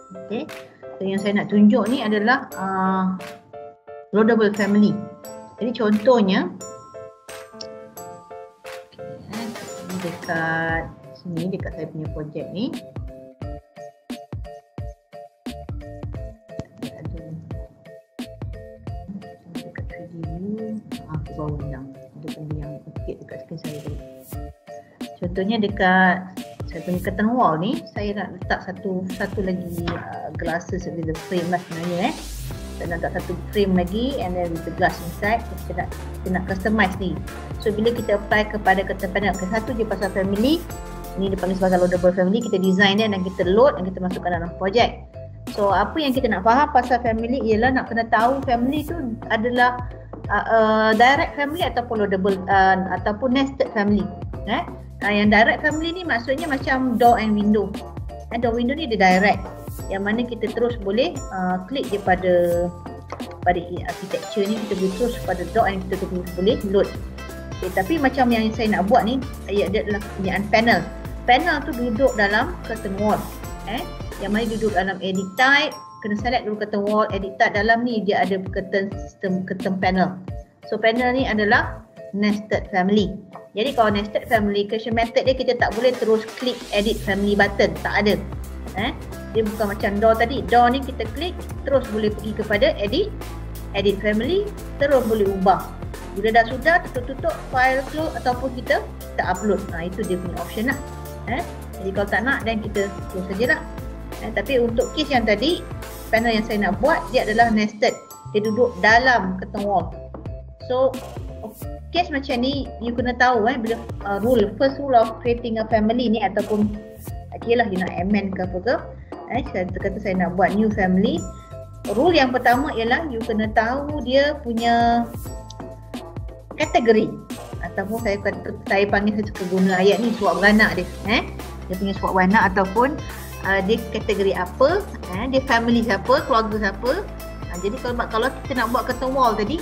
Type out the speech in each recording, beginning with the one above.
Okay. So yang saya nak tunjuk ni adalah loadable family. Jadi contohnya dekat sini, dekat saya punya projek ni ada dekat 3D view, ke bawah ni ada benda yang ukit dekat screen saya tadi. Contohnya dekat saya punya curtain wall ni, saya nak letak satu lagi glasses with the frame lah sebenarnya. Saya nak letak satu frame lagi and then with the glass inside. Kita nak customize ni. So bila kita apply kepada curtain panel, satu je pasal family, ni dipanggil sebagai loadable family, kita design dia dan kita load dan kita masukkan dalam projek. So apa yang kita nak faham pasal family ialah nak kena tahu family tu adalah direct family ataupun loadable ataupun nested family. Yang direct family ni maksudnya macam door and window. Door window ni dia direct, yang mana kita terus boleh klik je pada architecture ni, kita boleh terus pada door and kita boleh load. Okay, tapi macam yang saya nak buat ni, dia adalah kepunyaan panel. Panel tu duduk dalam curtain wall. Yang mana duduk dalam edit type, kena select dulu curtain wall, edit type, dalam ni dia ada curtain system, curtain panel. So panel ni adalah nested family. Jadi kalau nested family, creation method dia kita tak boleh terus klik edit family button, tak ada. Dia bukan macam door tadi. Door ni kita klik terus boleh pergi kepada edit family, terus boleh ubah. Bila dah sudah tutup file close ataupun kita upload. Itu dia punya option lah. Jadi kalau tak nak, then kita close sajalah. Tapi untuk case yang tadi, panel yang saya nak buat dia adalah nested. Dia duduk dalam curtain wall. So case macam ni you kena tahu bila first rule of creating a family ni, ataupun lah you nak amend ke apa ke, kata saya nak buat new family, rule yang pertama ialah you kena tahu dia punya kategori, ataupun saya panggil, saya suka guna ayat ni, suap beranak dia. Dia punya suap beranak ataupun dia kategori apa, dia family siapa, keluarga siapa. Jadi kalau kita nak buat curtain wall tadi,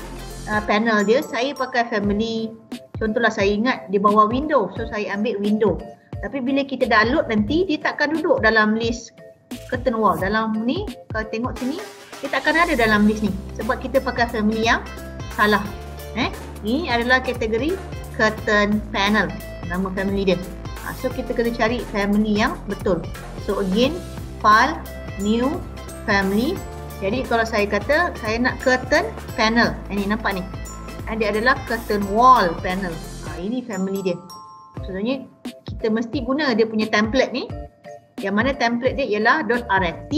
panel dia saya pakai family, contohlah saya ingat di bawah window, so saya ambil window. Tapi bila kita download nanti, dia takkan duduk dalam list curtain wall. Dalam ni, kalau tengok sini, dia takkan ada dalam list ni sebab kita pakai family yang salah. Ini adalah kategori curtain panel, nama family dia. So kita kena cari family yang betul. So again, file, new, family. Jadi kalau saya kata saya nak curtain panel, ini nampak ni, dia adalah curtain wall panel. Ini family dia. Contohnya kita mesti guna dia punya template ni, yang mana template dia ialah .rft.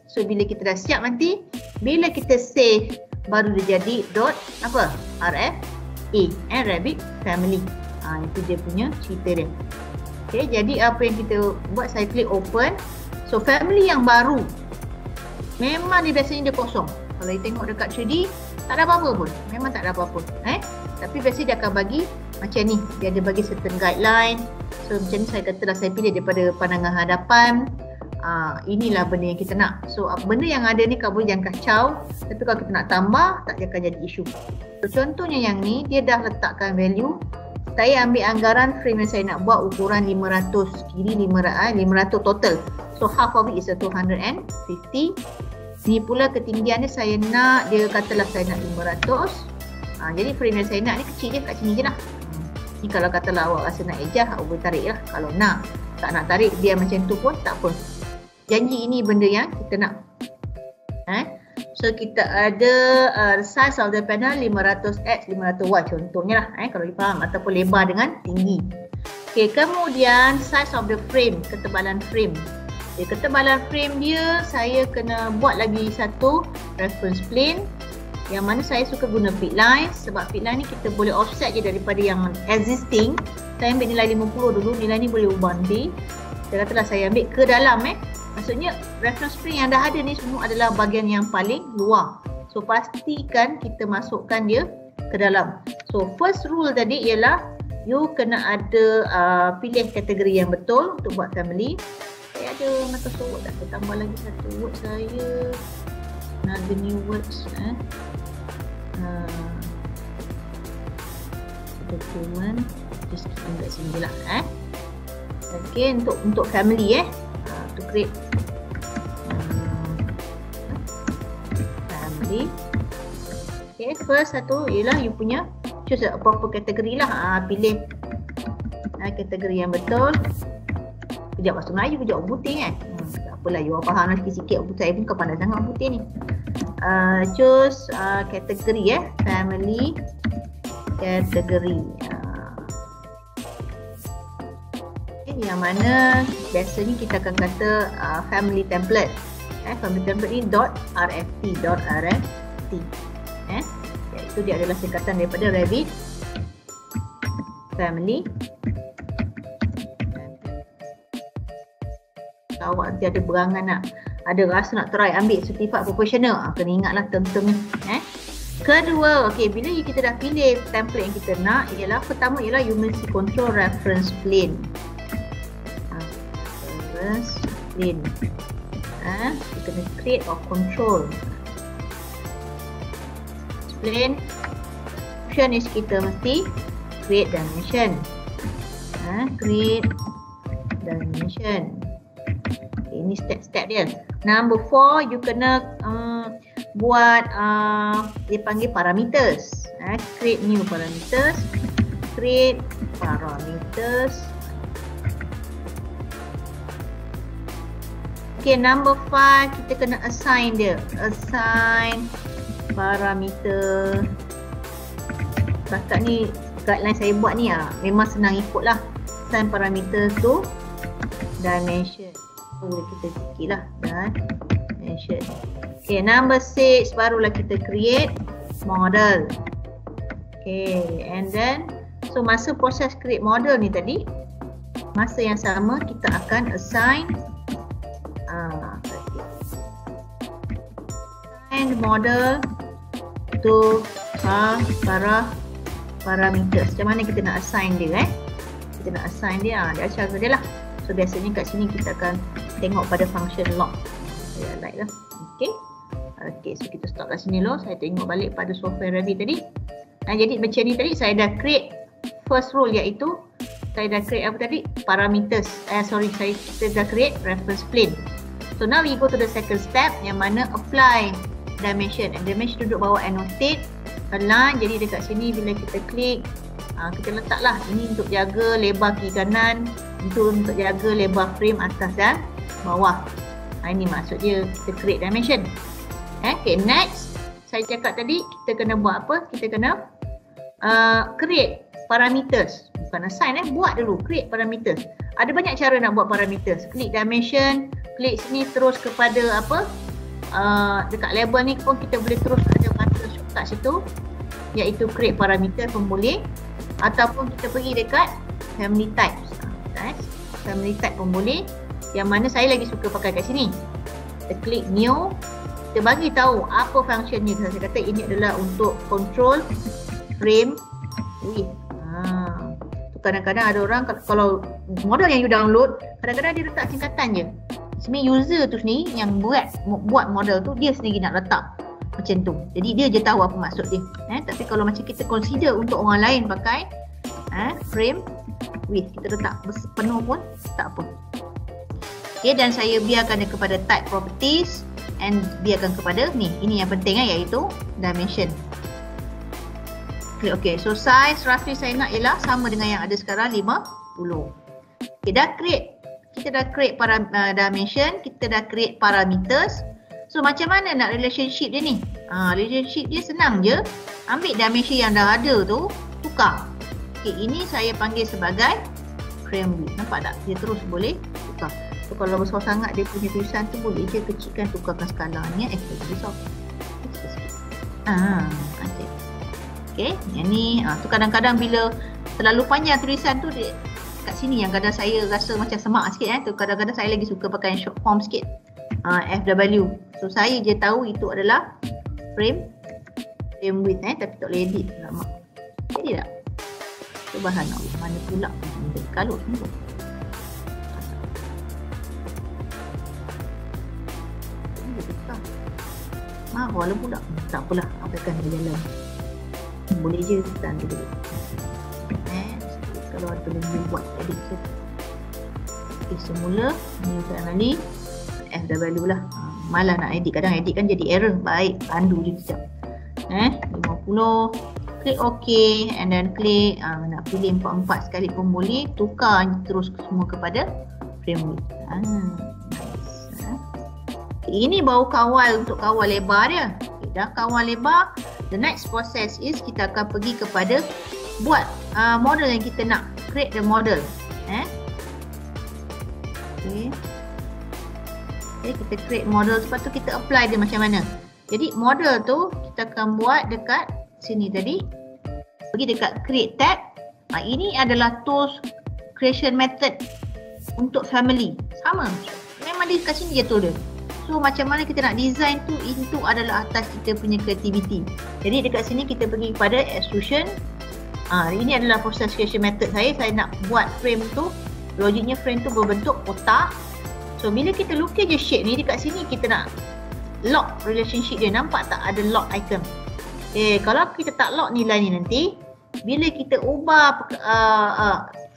So bila kita dah siap nanti, bila kita save, baru dia jadi rfa, rabbit family. Itu dia punya cerita dia. Okay, jadi apa yang kita buat, saya klik open. So family yang baru, memang dia biasanya dia kosong. Kalau you tengok dekat 3D, tak ada apa-apa pun. Memang tak ada apa-apa. Tapi biasanya dia akan bagi macam ni. Dia ada bagi certain guideline. So macam ni saya katalah, saya pilih daripada pandangan hadapan. Inilah benda yang kita nak. So benda yang ada ni kau boleh jangan kacau. Tapi kalau kita nak tambah, tak akan jadi isu. So contohnya yang ni, dia dah letakkan value. Saya ambil anggaran frame yang saya nak buat ukuran 500 kiri, 500 total. So half of it is a 250. Ni pula ketinggiannya saya nak, dia katalah saya nak 500. Jadi frame yang saya nak ni kecil je, kat sini je lah. Ni kalau katalah awak rasa nak adjust, awak boleh tarik lah. Kalau nak, tak nak tarik, biar macam tu pun tak apa. Janji ini benda yang kita nak. So kita ada size of the panel 500x 500y contohnya lah, kalau you faham, ataupun lebar dengan tinggi. Okay, kemudian size of the frame, ketebalan frame. Ketebalan frame dia, saya kena buat lagi satu reference plane, yang mana saya suka guna fit line. Sebab fit line ni kita boleh offset je daripada yang existing. Saya ambil nilai 50 dulu, nilai ni boleh ubah nanti. Saya katalah saya ambil ke dalam maksudnya reference plane yang dah ada ni semua adalah bahagian yang paling luar. So pastikan kita masukkan dia ke dalam. So first rule tadi ialah you kena ada pilih kategori yang betul untuk buat family. Saya ada Microsoft Word, tak, saya tambah lagi satu word saya, another new words. Dokumen, just kat sini lah. Okay, untuk family to create family. Okay, first satu ialah you punya choose a proper category lah. Pilih kategori yang betul. Kejap bahasa Melayu, kejap orang putih kan. Tak apalah, you orang faham lah sikit-sikit. Saya pun kau pandai sangat orang putih ni. Choose kategori family kategori. Yang mana biasanya kita akan kata family template. Family template ni .rft. Iaitu dia adalah singkatan daripada Revit Family. Kalau awak nanti ada berangan ada rasa nak try ambil sertifikat profesional, kena ingatlah term-term ni. Kedua, bila kita dah pilih template yang kita nak, pertama ialah you mesti control reference plane. Reference plane. You kena create or control plane. Option is kita mesti create dimension. Create dimension. Ini step-step dia. Number 4, you kena buat dia panggil parameters. Create new parameters. Create parameters. Okay, number 5, kita kena assign dia. Assign parameter. Setakat ni guideline saya buat ni memang senang ikut lah. Assign parameter to dimension. Boleh kita sikit lah dimension. Okay, number 6 barulah kita create model. Okay, and then so masa proses create model ni tadi, masa yang sama kita akan assign model to parameters. Macam mana kita nak assign dia kita nak assign dia, dia cara dia lah. So biasanya kat sini kita akan tengok pada function log. Saya like lah. Okay, so kita stop kat sini dulu. Saya tengok balik pada software Revit tadi. Jadi macam ni tadi saya dah create first rule, iaitu saya dah create apa tadi? Parameters. Kita dah create reference plane. So now we go to the second step, yang mana apply dimension. And dimension duduk bawah annotate, align. Jadi dekat sini bila kita klik, kita letaklah ini untuk jaga lebar kiri kanan, untuk jaga lebar frame atas dan bawah. Ini maksud dia kita create dimension. Okay, next saya cakap tadi kita kena buat apa? Kita kena create parameters. Bukan assign, buat dulu, create parameters. Ada banyak cara nak buat parameters. Klik dimension, klik sini terus kepada apa? Dekat label ni pun kita boleh terus ada button shortcut situ, iaitu create parameter pun boleh, ataupun kita pergi dekat family types. Family type pun boleh, yang mana saya lagi suka pakai kat sini. Kita klik new, kita bagi tahu apa function ni. Saya kata ini adalah untuk control frame width. Kadang-kadang ada orang kalau model yang you download, kadang-kadang dia letak singkatan je. Sebenarnya user tu sendiri yang buat model tu, dia sendiri nak letak macam tu. Jadi dia je tahu apa maksud dia. Tapi kalau macam kita consider untuk orang lain pakai frame width, kita letak penuh pun tak apa. Okay, dan saya biarkan dia kepada type properties and biarkan kepada ni. Ini yang penting iaitu dimension. Okay, so size roughly saya nak ialah sama dengan yang ada sekarang 50. Okay, kita dah create dimension, kita dah create parameters. So macam mana nak relationship dia ni? Relationship dia senang je. Ambil dimension yang dah ada tu, tukar. Okay, ini saya panggil sebagai frame width. Nampak tak? Dia terus boleh tukar. So kalau besar sangat dia punya tulisan tu, boleh je kecilkan, tukarkan skala ni. Lebih besar. Okay. Okay, yang ni tu kadang-kadang bila terlalu panjang tulisan tu dia, kat sini yang kadang saya rasa macam semak sikit tu kadang-kadang saya lagi suka pakai short form sikit. FW. So saya je tahu itu adalah frame width tapi tak boleh edit lama. Jadi tak? Subhanallah, mana pula jadi kalut ni. Marah lah pula. Tak apalah, abaikan dia jalan. Boleh je kita ambil dulu. Kalau ada lagi buat edit je. Okay, semula ni saya ambil FW lah. Malah nak edit, kadang edit kan jadi error. Baik, pandu je sekejap. 50. Klik OK and then klik nak pilih 44 sekali pun boleh. Tukar terus semua kepada frame width. Nice. Ini baru kawal untuk kawal lebar dia. Okay, dah kawal lebar. The next process is kita akan pergi kepada buat model yang kita nak. Create the model. Okay. Kita create model, lepas tu kita apply dia macam mana. Jadi model tu kita akan buat dekat sini tadi. Pergi dekat create tab. Ini adalah tools creation method untuk family. Sama. Memang dia kat sini je tu dia. So macam mana kita nak design tu, itu adalah atas kita punya creativity. Jadi dekat sini kita pergi kepada extrusion. Ini adalah proses creation method saya. Saya nak buat frame tu. Logiknya frame tu berbentuk kotak. So bila kita lukis je shape ni, dekat sini kita nak lock relationship dia. Nampak tak ada lock icon? Kalau kita tak lock nilai ni nanti, bila kita ubah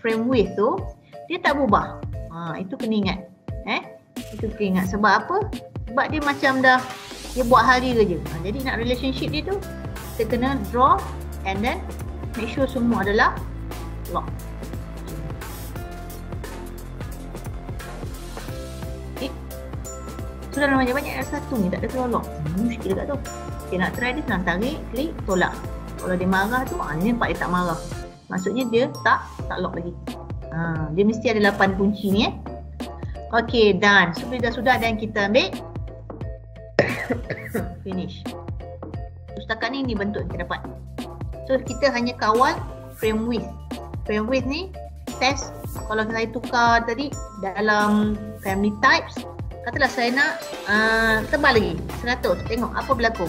frame width tu, dia tak berubah. Itu kena ingat. Itu kena ingat. Sebab apa? Sebab dia macam dah dia buat hari je. Jadi nak relationship dia tu, kita kena draw and then make sure semua adalah lock. Sudah banyak-banyak ada satu ni tak ada keluar lock. Muskil dekat tu. Okay, nak try dia senang, tarik, klik, tolak. Kalau dia marah tu, ni nampak dia tak marah. Maksudnya dia tak lock lagi. Dia mesti ada 8 kunci ni Okay, done. So bila dah sudah dan kita ambil finish. So setakat ni bentuk yang kita dapat. So kita hanya kawal frame width. Frame width ni test. Kalau saya tukar tadi dalam family types, katalah saya nak tebal lagi 100. Tengok apa berlaku.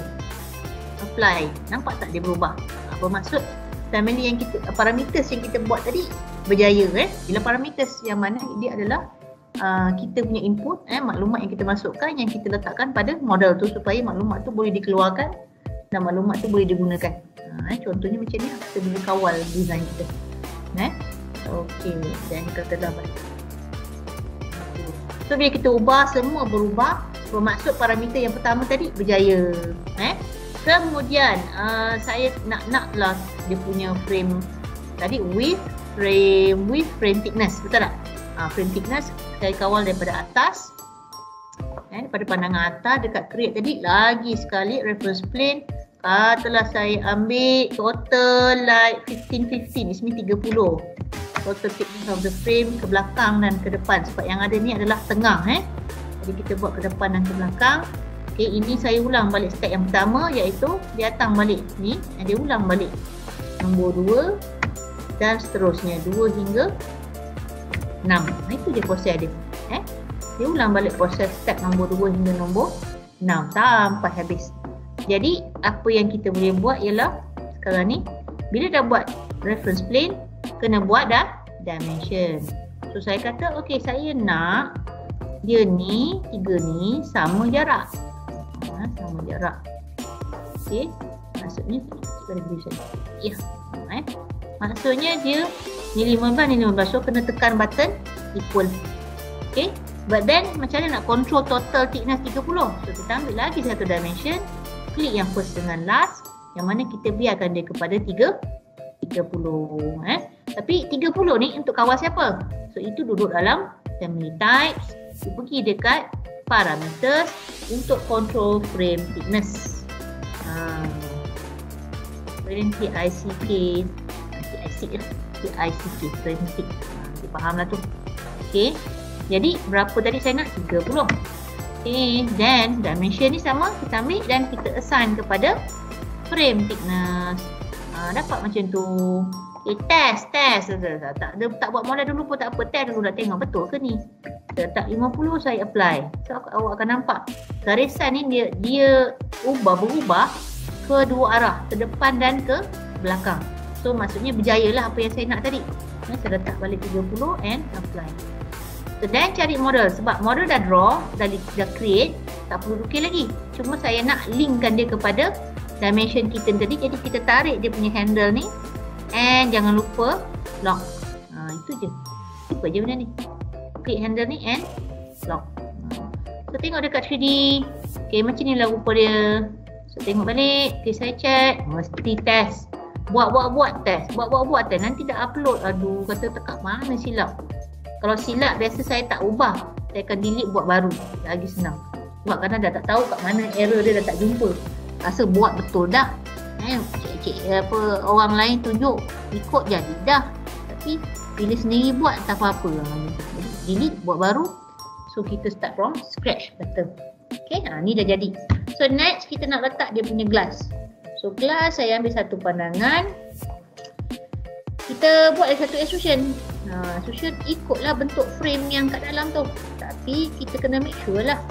Apply. Nampak tak dia berubah? Apa maksud? Family yang kita, parameters yang kita buat tadi berjaya. Bila parameters yang mana dia adalah kita punya input, maklumat yang kita masukkan, yang kita letakkan pada model tu supaya maklumat tu boleh dikeluarkan dan maklumat tu boleh digunakan. Contohnya macam ni, kita boleh kawal design kita. Okey, dan kita dah balik. So bila kita ubah, semua berubah, bermaksud parameter yang pertama tadi berjaya. Kemudian saya naklah dia punya frame tadi width, frame thickness, betul tak? Frame thickness saya kawal daripada atas, daripada pandangan atas dekat create tadi. Lagi sekali reference plane, katalah saya ambil total like 15, ni 30. Total thickness of the frame ke belakang dan ke depan, sebab yang ada ni adalah tengah. Jadi kita buat ke depan dan ke belakang. Okay, ini saya ulang balik step yang pertama, iaitu dia datang balik ni, dia ulang balik nombor 2 dan seterusnya 2 hingga 6. Itu je proses dia. Dia ulang balik proses step nombor 2 hingga nombor 6 sampai habis. Jadi apa yang kita boleh buat ialah sekarang ni, bila dah buat reference plane, kena buat dah dimension. So saya kata okey, saya nak dia ni, 3 ni sama jarak. Sama jarak. Okey, maksudnya kita ada beri saja. Ya. Maksudnya dia ni 15 ni 15. So kena tekan button equal. Okey. But then macam mana nak control total thickness 30? So kita ambil lagi satu dimension, klik yang first dengan last, yang mana kita biarkan dia kepada 30. Tapi 30 ni untuk kawal siapa? So itu duduk dalam family types. Kita pergi dekat parameters untuk control frame thickness. Frame TICK frame thick. Faham lah tu. Okay. Jadi berapa tadi saya nak? 30. Okay. Then dimension ni sama, kita ambil dan kita assign kepada frame thickness. Dapat macam tu. Okay, test. Tak buat model dulu pun tak apa. Test dulu, nak tengok betul ke ni. Letak 50, saya apply. So awak akan nampak garisan ni dia berubah ke dua arah, ke depan dan ke belakang. So maksudnya berjayalah apa yang saya nak tadi. Saya letak balik 30 and apply. So dan cari model, sebab model dah draw, dah create, tak perlu lukis lagi. Cuma saya nak linkkan dia kepada dimension kita tadi. Jadi kita tarik dia punya handle ni and jangan lupa lock. Itu je. Apa je benda ni. Klik handle ni and lock. So tengok dekat 3D. Okay, macam ni lah rupa dia. So tengok balik. Okay, saya check. Mesti test. Buat test. Buat test. Nanti dah upload. Aduh, kata tekak mana silap. Kalau silap biasa saya tak ubah. Saya akan delete buat baru. Lagi senang. Sebab kadang dah tak tahu kat mana error dia dah tak jumpa. Rasa buat betul dah. Cik apa orang lain tunjuk ikut jadi dah. Tapi bila sendiri buat tak apa-apa. Delete buat baru. So kita start from scratch betul. Okay, ni dah jadi. So next kita nak letak dia punya glass. So glass saya ambil satu pandangan. Kita buat satu extrusion. Extrusion ikutlah bentuk frame yang kat dalam tu. Tapi kita kena make sure lah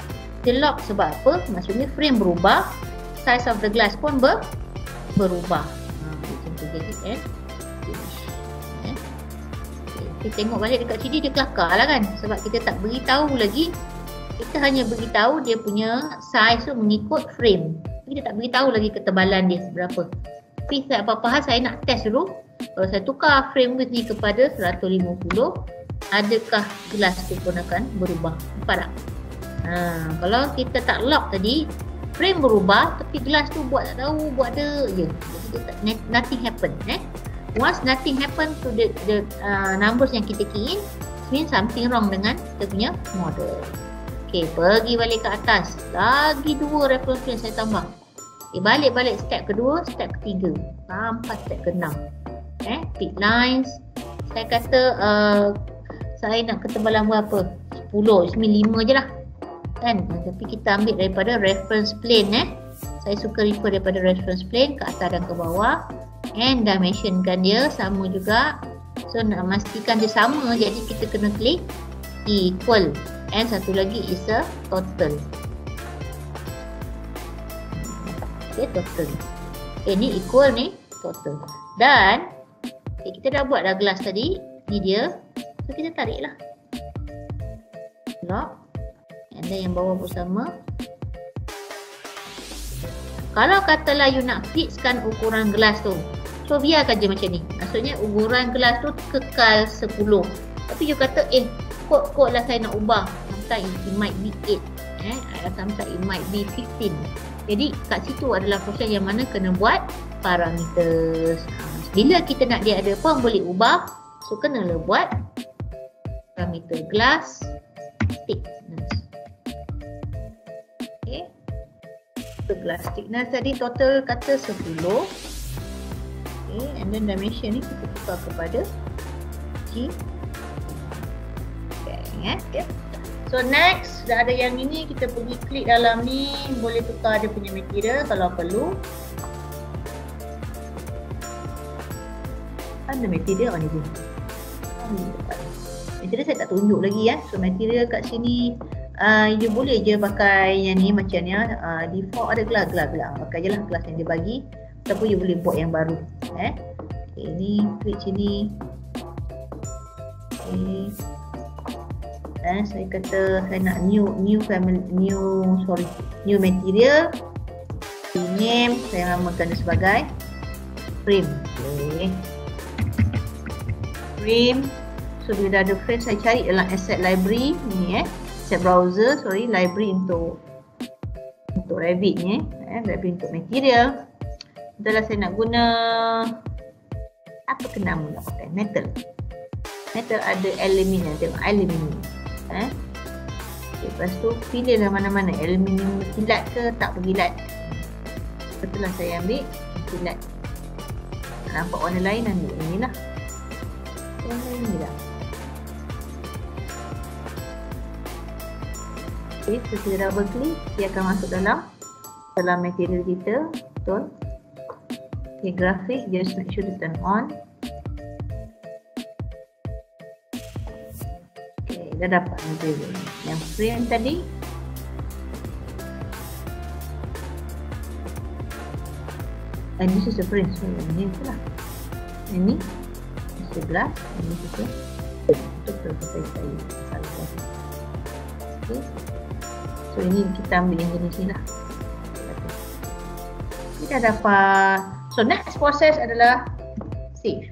dia lock. Sebab apa? Maksudnya frame berubah, size of the glass pun berubah. Macam tu jadi kita tengok balik dekat sini dia kelakar lah kan. Sebab kita tak beritahu lagi. Kita hanya beritahu dia punya size tu mengikut frame. Kita tak beritahu lagi ketebalan dia seberapa. Tapi tak apa-apa hal, saya nak test dulu. Kalau saya tukar frame width ni kepada 150, adakah gelas tu pun akan berubah? Nampak tak? Kalau kita tak lock tadi, frame berubah tapi gelas tu buat tak tahu, buat ada je. Jadi nothing happen. Once nothing happen to the numbers yang kita key in, means something wrong dengan kita punya model. Okay, pergi balik ke atas. Lagi 2 reference frame saya tambah. Okay, balik step kedua, step ketiga sampai step ke-6. Pick lines. Saya kata saya nak ketebalan berapa? 10, ini 5 je lah kan. Tapi kita ambil daripada reference plane. Saya suka refer daripada reference plane ke atas dan ke bawah. And dimensionkan dia sama juga. So nak pastikan dia sama, jadi kita kena klik equal. And satu lagi is a total. Okay, total. Ni equal ni total. Dan kita dah buat dah gelas tadi. Ni dia. So kita tarik lah. Lock. And then yang bawah pun sama. Kalau katalah you nak fixkan ukuran gelas tu, so biarkan je macam ni. Maksudnya ukuran gelas tu kekal 10. Tapi you kata kot lah saya nak ubah. Sometimes it might be 8. Sometimes it might be 15. Jadi kat situ adalah proses yang mana kena buat parameters. Bila kita nak dia ada pun boleh ubah. So kenalah buat parameter glass thickness. Okay. Glass thickness tadi total kata 10. Okay. And then dimension ni kita tukar kepada G. Okay. So next, dah ada yang ini, kita pergi klik dalam ni, boleh tukar dia punya material kalau perlu. Ada material ni dia. Material saya tak tunjuk lagi ya. So material kat sini you boleh je pakai yang ni macam ni. Default ada gelas. Pakai je lah gelas yang dia bagi. Ataupun you boleh buat yang baru. Okay, ni klik sini. Okay. Dan saya kata saya nak new material. Name saya namakan dia sebagai frame. Okay. Frame. So bila dah ada frame, saya cari dalam asset library ni asset browser, library untuk Revit ni library untuk material. Adalah saya nak guna apa ke nama nak pakai metal ada aluminium. Tengok aluminium. Okay, lepas tu pilihlah mana-mana, aluminium kilat ke tak berkilat. Setelah saya ambil kilat, nampak warna lain, ambil inilah warna ini lah. Okay, so kita double klik, dia akan masuk dalam material kita. Betul. Okay, grafik, just make sure to turn on. Okay, dah dapat material yang frame tadi. And this is a frame, so ini itulah. Ini sebelah, ini juga. Betul saya salah. Okay. So ini kita ambil yang jenis ni lah. Kita dapat. So next process adalah save.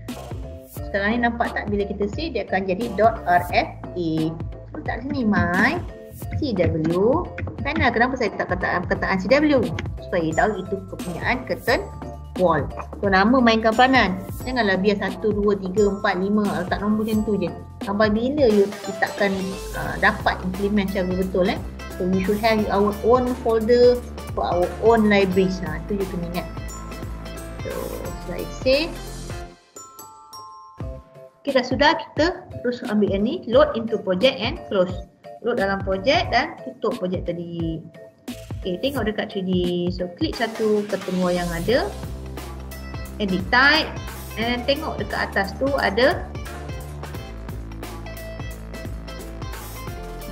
Sekarang ni nampak tak bila kita save dia akan jadi .rfa. Letak sini my CW. Kerana kenapa saya tak kata perkataan CW? Supaya tahu itu kepunyaan curtain wall. So nama mainkan peranan. Janganlah biar 1, 2, 3, 4, 5 letak nombor macam tu je. Sampai bila you takkan dapat implement secara betul So we should have our own folder for our own libraries. Itu you kena ingat. So slide save. Okay, dah sudah, kita terus ambil yang ni, load into project and close. Load dalam project dan tutup project tadi. Okay, tengok dekat 3D. So klik satu curtain wall yang ada, edit type, and tengok dekat atas tu ada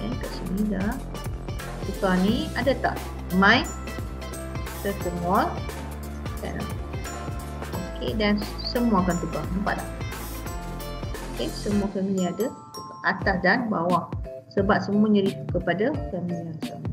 kat sini dah. Tukar ni, ada tak my curtain wall? Okay, dan semua akan tukar, nampak tak? Okay, semua family ada atas dan bawah sebab semuanya refer kepada family yang sama.